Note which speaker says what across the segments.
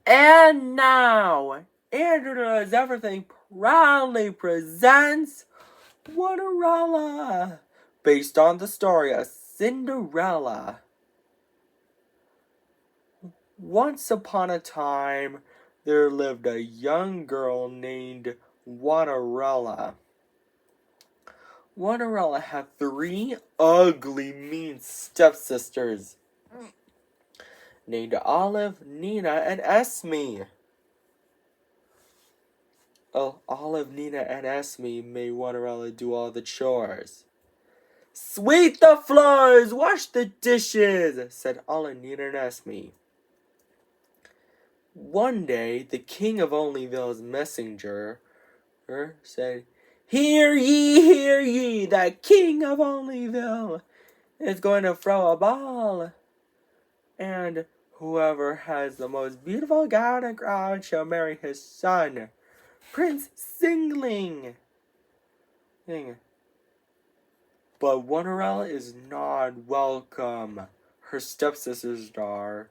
Speaker 1: And now, Andrew Everything proudly presents Cinderella, based on the story of Cinderella. Once upon a time, there lived a young girl named Cinderella. Cinderella had 3 ugly, mean stepsisters named Olive, Nina, and Esme. Olive, Nina, and Esme made Cinderella do all the chores. Sweep the floors, wash the dishes, said Olive, Nina, and Esme. One day, the king of Onlyville's messenger said, hear ye, the king of Onlyville is going to throw a ball. And whoever has the most beautiful gown and crown shall marry his son, Prince Singling. But Cinderella is not welcome. Her stepsisters are.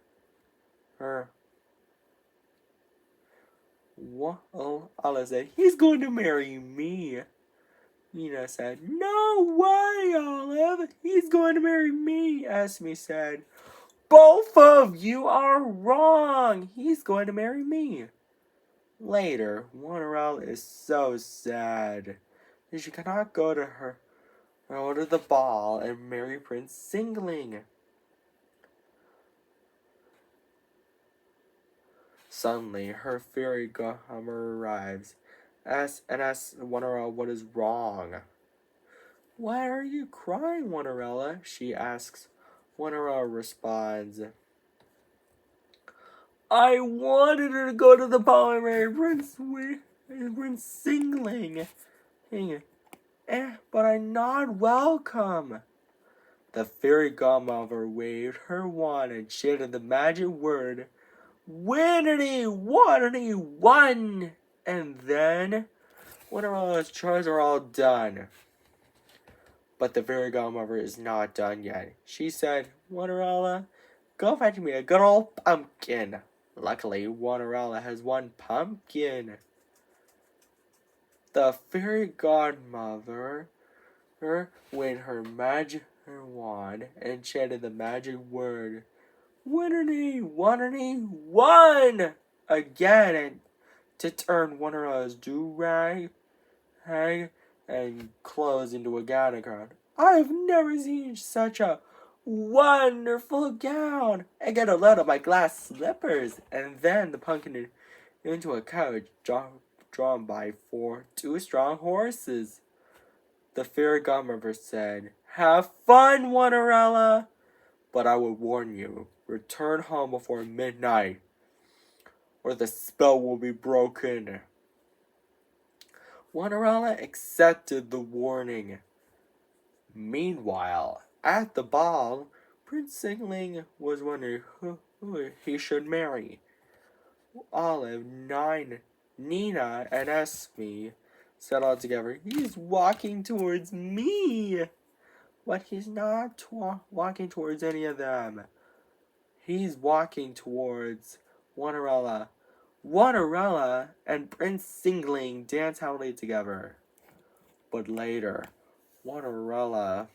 Speaker 1: Olive said, he's going to marry me. Nina said, no way, Olive. He's going to marry me. Esme said, both of you are wrong. He's going to marry me. Later, Cinderella is so sad that she cannot go to the ball and marry Prince Singling. Suddenly, her fairy godmother arrives and asks Cinderella what is wrong. Why are you crying, Cinderella? She asks. Cinderella responds, I wanted her to go to the ball and marry Prince Singling. But I'm not welcome. The fairy godmother waved her wand and chanted the magic word, Winnity, Waterity, one! And then, Cinderella's chores are all done. But the fairy godmother is not done yet. She said, Cinderella, go fetch me a good old pumpkin. Luckily, Cinderella has one pumpkin. The fairy godmother waved her magic wand and chanted the magic word, Winnity, Waterity, one! Again, and to turn Cinderella's do-rag and clothes into a gown. I've never seen such a wonderful gown. I get a load of my glass slippers, and then the pumpkin into a coach drawn by 2 strong horses. The fairy godmother said, have fun, Cinderella, but I will warn you, return home before midnight, or the spell will be broken. Cinderella accepted the warning. Meanwhile, at the ball, Prince Singling was wondering who he should marry. Olive, Nina, and Esme said all together, he's walking towards me. But he's not walking towards any of them. He's walking towards Cinderella. Cinderella and Prince Singling dance happily together. But later, Cinderella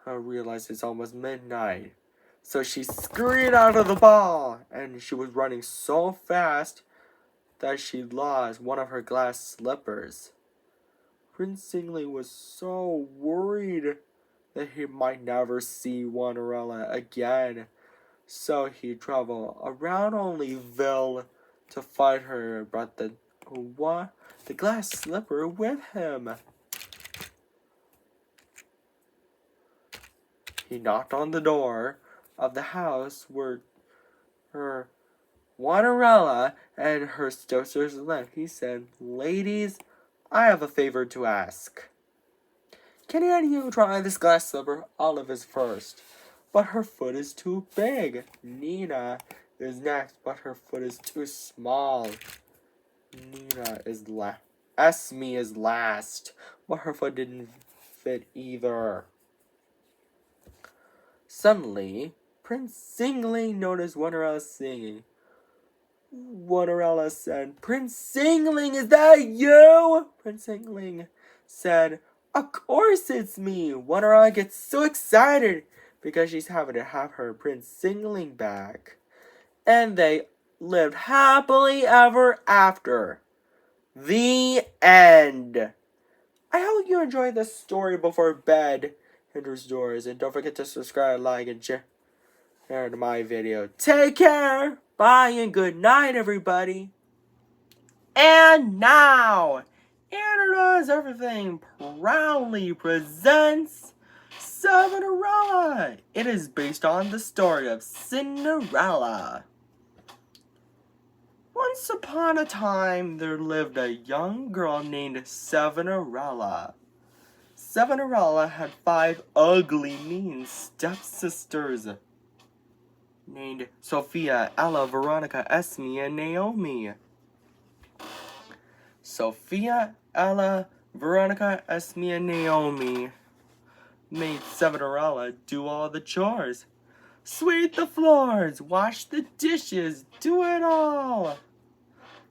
Speaker 1: realized it's almost midnight. So she scurried out of the ball, and she was running so fast that she lost one of her glass slippers. Prince Singling was so worried that he might never see Cinderella again. So he traveled around Onlyville to find her and brought the glass slipper with him. He knocked on the door of the house where her Cinderella and her stepsisters lived. He said, ladies, I have a favor to ask. Can any of you try this glass slipper? Olive is first, but her foot is too big. Nina is next, but her foot is too small. Esme is last, but her foot didn't fit either. Suddenly, Prince Singling noticed Wonderella singing. Wonderella said, Prince Singling, is that you? Prince Singling said, of course it's me. Wonderella gets so excited because she's having to have her Prince Singling back. And they lived happily ever after. The end. I hope you enjoyed this story before bed enters doors. And don't forget to subscribe, like, and share to my video. Take care. Bye and good night, everybody. And now, Canada's Everything proudly presents Cinderella. It is based on the story of Cinderella. Once upon a time, there lived a young girl named Cinderella. Cinderella had 5 ugly, mean stepsisters named Sophia, Ella, Veronica, Esme, and Naomi. Sophia, Ella, Veronica, Esme, and Naomi made Cinderella do all the chores. Sweep the floors, wash the dishes, do it all,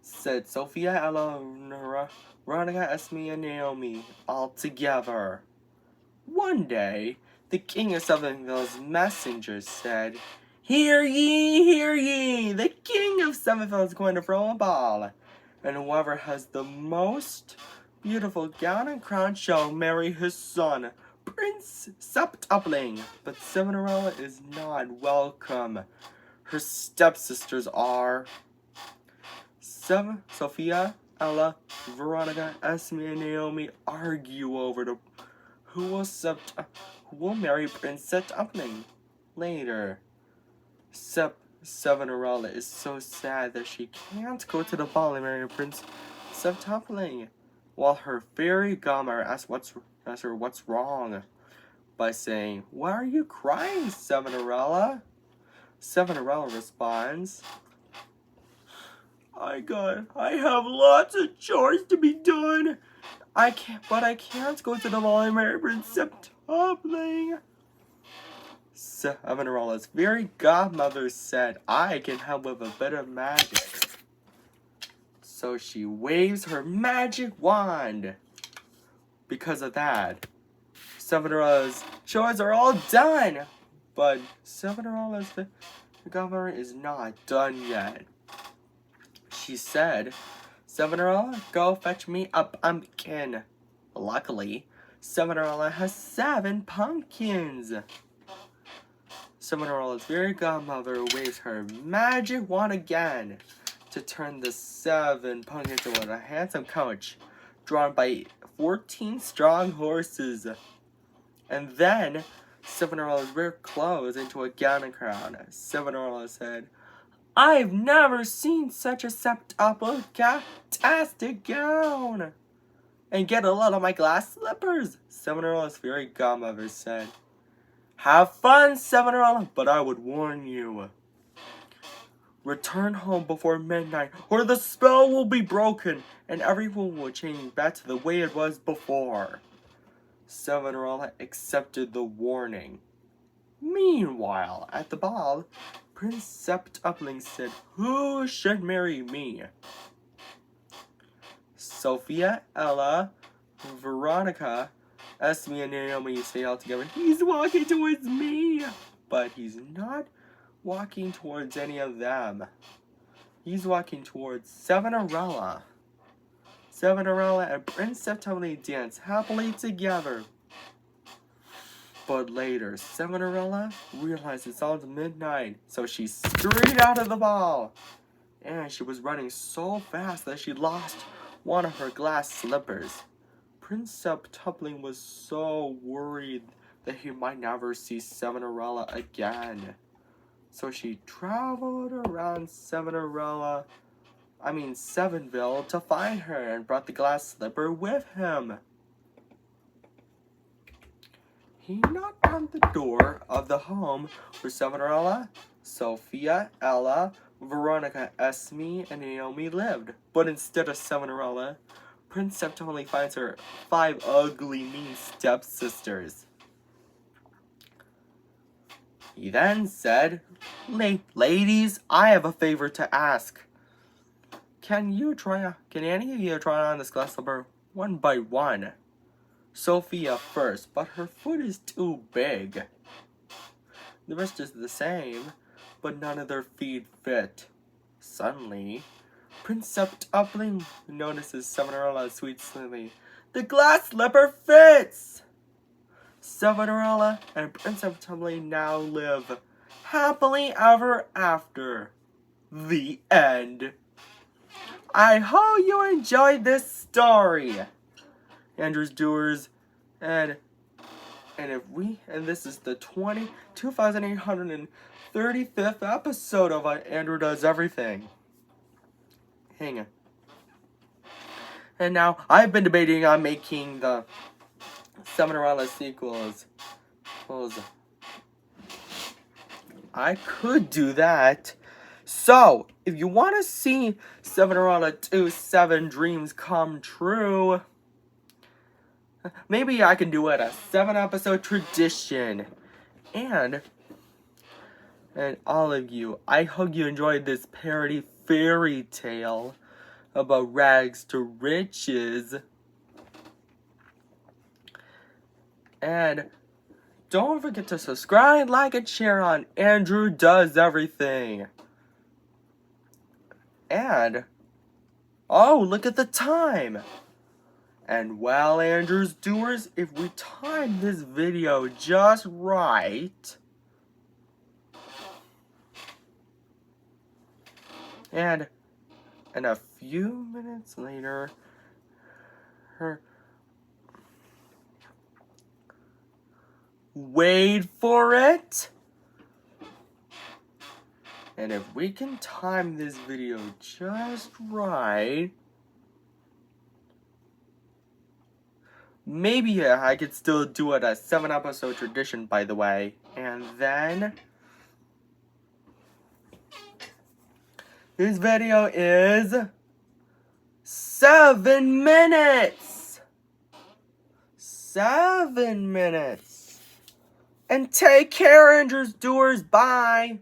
Speaker 1: said Sophia, Ella, Veronica, Esme, and Naomi all together. One day, the king of Sevenville's messengers said, hear ye, the king of Sevenville is going to throw a ball, and whoever has the most beautiful gown and crown shall marry his son, Prince Septupling. But Cinderella is not welcome. Her stepsisters are Sophia, Ella, Veronica, Esme, and Naomi argue over who will marry Prince Septupling later. Cinderella is so sad that she can't go to the ball and marry Prince Septupling, while her fairy godmother asks her what's wrong by saying, why are you crying, Cinderella? Cinderella responds, I have lots of chores to be done. I can't go to the ball and marry Prince Septupling. Cinderella's fairy godmother said, I can help with a bit of magic. So she waves her magic wand. Because of that, Cinderella's chores are all done. But Cinderella's godmother is not done yet. She said, Cinderella, go fetch me a pumpkin. Luckily, Cinderella has 7 pumpkins. Cinderella's fairy godmother waves her magic wand again to turn the 7 pumpkins into a handsome coach drawn by 14 strong horses. And then Cinderella ripped clothes into a gown and crown. Cinderella said, I've never seen such a septuple-tastic gown. And get a lot of my glass slippers, Cinderella's fairy godmother said. Have fun, Cinderella, but I would warn you. Return home before midnight, or the spell will be broken, and everyone will change back to the way it was before. Cinderella accepted the warning. Meanwhile, at the ball, Prince Septupling said, who should marry me? Sophia, Ella, Veronica, Esme, and Naomi say all together, he's walking towards me. But he's not walking towards any of them. He's walking towards Cinderella. Cinderella and Prince Septupling dance happily together. But later, Cinderella realized it's all midnight, so she scurried out of the ball. And she was running so fast that she lost one of her glass slippers. Prince Septupling was so worried that he might never see Cinderella again. So she traveled around Sevenville to find her and brought the glass slipper with him. He knocked on the door of the home where Cinderella, Sophia, Ella, Veronica, Esme, and Naomi lived. But instead of Cinderella, Prince Septupling finds her 5 ugly, mean stepsisters. He then said, Ladies, I have a favor to ask. Can any of you try on this glass slipper one by one? Sophia first, but her foot is too big. The rest is the same, but none of their feet fit. Suddenly, Prince Upling notices Cinderella's sweet slimmy. The glass slipper fits! Cinderella and Prince Upling now live happily ever after. The end. I hope you enjoyed this story, Andrew's Doers, and this is the 2835th episode of Andrew Does Everything. Hang on. And now I've been debating on making the Cinderella sequels. I could do that. So, if you want to see Cinderella 2 7 Dreams Come True, maybe I can do it a 7-episode tradition. And all of you, I hope you enjoyed this parody fairy tale about rags to riches. And don't forget to subscribe, like, and share on Andrew Does Everything. And, oh, look at the time. And well, Andrew's Doers, if we time this video just right, and a few minutes later, wait for it. And if we can time this video just right, maybe I could still do it a 7-episode tradition, by the way. And then this video is 7 minutes. 7 minutes. And take care, Andrew's Doers. Bye.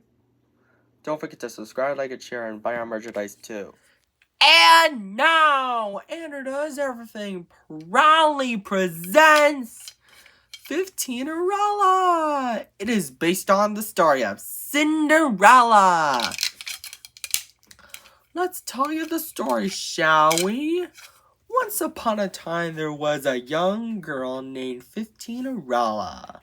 Speaker 1: Don't forget to subscribe, like, and share, and buy our merchandise too. And now, Andrew Does Everything proudly presents 15erella. It is based on the story of Cinderella. Let's tell you the story, shall we? Once upon a time, there was a young girl named 15erella.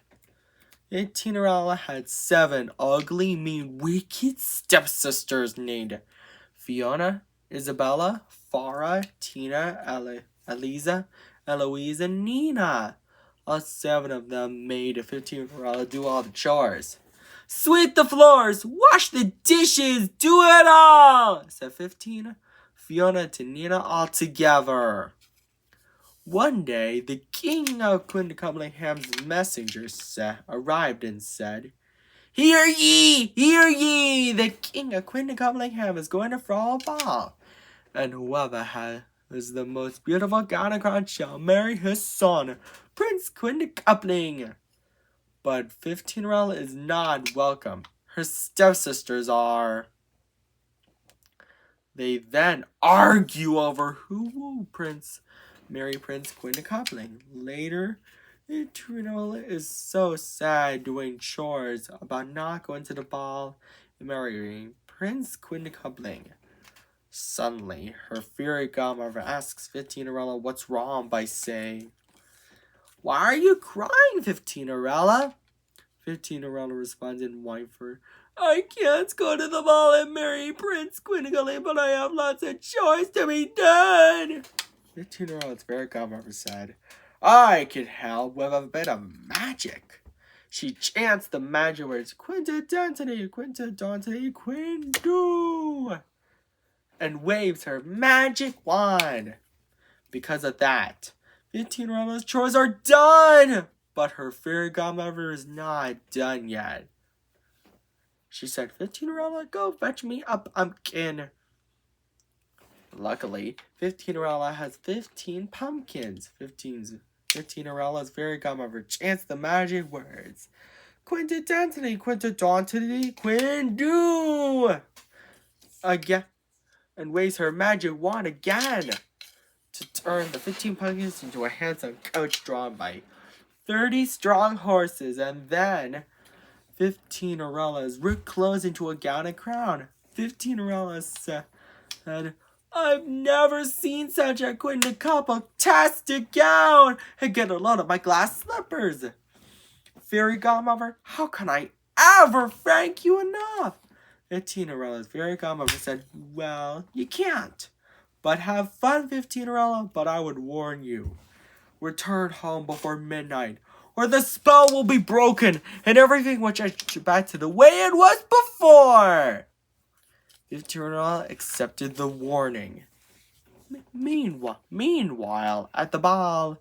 Speaker 1: 15erella had 7 ugly, mean, wicked stepsisters named Fiona, Isabella, Farah, Tina, Eliza, Eloise, and Nina. All 7 of them made 15erella do all the chores. Sweep the floors, wash the dishes, do it all, said 15, Fiona to Nina all together. One day, the king of Quinticumlingham's messengers arrived and said, Hear ye! Hear ye! The king of Quinticumlingham is going to throw a ball, and whoever has the most beautiful gown and crown shall marry his son, Prince Quinticoupling. But 15erella is not welcome. Her stepsisters are. They then argue over who will marry Prince Quinticoupling. Later, 15erella is so sad doing chores about not going to the ball and marrying Prince Quinticoupling. Suddenly, her fairy godmother asks 15erella what's wrong by saying, Why are you crying, 15erella? 15erella responds in whimper, I can't go to the ball and marry Prince Quinticoupling, but I have lots of chores to be done. 15erella's fairy godmother said, I can help with a bit of magic. She chants the magic words, Quintadentity, Quintadentity, Quindu, and waves her magic wand. Because of that, 15erella's chores are done, but her fairy godmother is not done yet. She said, 15erella, go fetch me a pumpkin. Luckily, 15erella has 15 pumpkins. 15erella's fairy godmother chants the magic words. Quintidentally, quintidentally, quindu! Again, and waves her magic wand again to turn the 15 pumpkins into a handsome coach drawn by 30 strong horses, and then 15 Aurellas ripped clothes into a gown and crown. 15 Aurellas said, I've never seen such a quintuple-tastic gown, and get a load of my glass slippers. Fairy Godmother, how can I ever thank you enough? 15 Aurellas' fairy godmother said, well, you can't. But have fun, 15 Aurella, but I would warn you. Return home before midnight, or the spell will be broken, and everything will change back to the way it was before. 15 Aurella accepted the warning. Meanwhile, at the ball,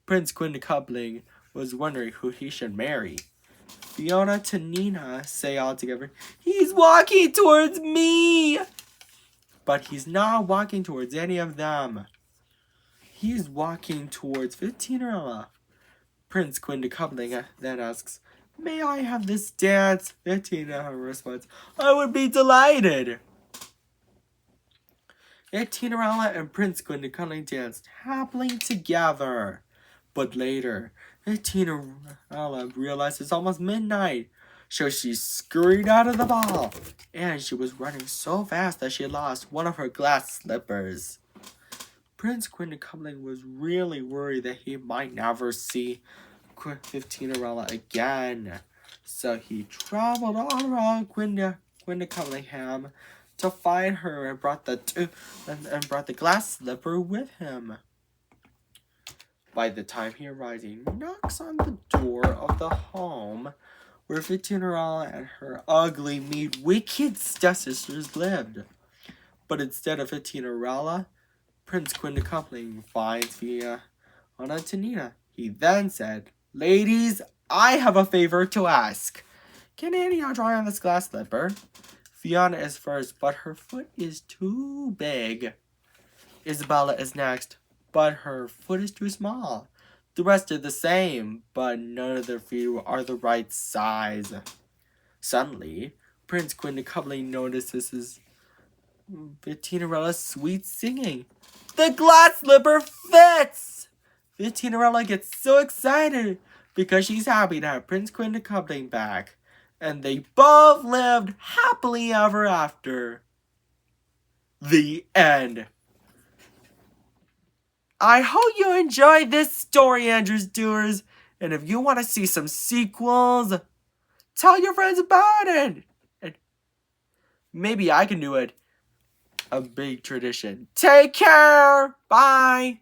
Speaker 1: Prince Quintuppling was wondering who he should marry. Fiona to Nina say all together, he's walking towards me! But he's not walking towards any of them. He's walking towards 15 Aurella. Prince Quintuppling then asks, may I have this dance? 15 Aurella responds, I would be delighted. 15 Aurella and Prince Quintuppling danced happily together. But later, 15 Aurella realized it's almost midnight, so she scurried out of the ball, and she was running so fast that she lost one of her glass slippers. Prince Quintuppling was really worried that he might never see 15 Aurella again, so he traveled all around Quintupplingham to find her and brought the glass slipper with him. By the time he arrives, he knocks on the door of the home where 15 Aurella and her ugly, mean, wicked stepsisters lived. But instead of 15 Aurella, Prince Quintuppling finds Fiona to Nina. He then said, ladies, I have a favor to ask. Can any of you try on this glass slipper? Fiona is first, but her foot is too big. Isabella is next, but her foot is too small. The rest are the same, but none of their feet are the right size. Suddenly, Prince Quintuppling notices 15 Aurella's sweet singing. The glass slipper fits! 15 Aurella gets so excited because she's happy to have Prince Quintuppling back. And they both lived happily ever after. The end. I hope you enjoyed this story, Andrews Doers. And if you want to see some sequels, tell your friends about it. And maybe I can do it. A big tradition. Take care. Bye.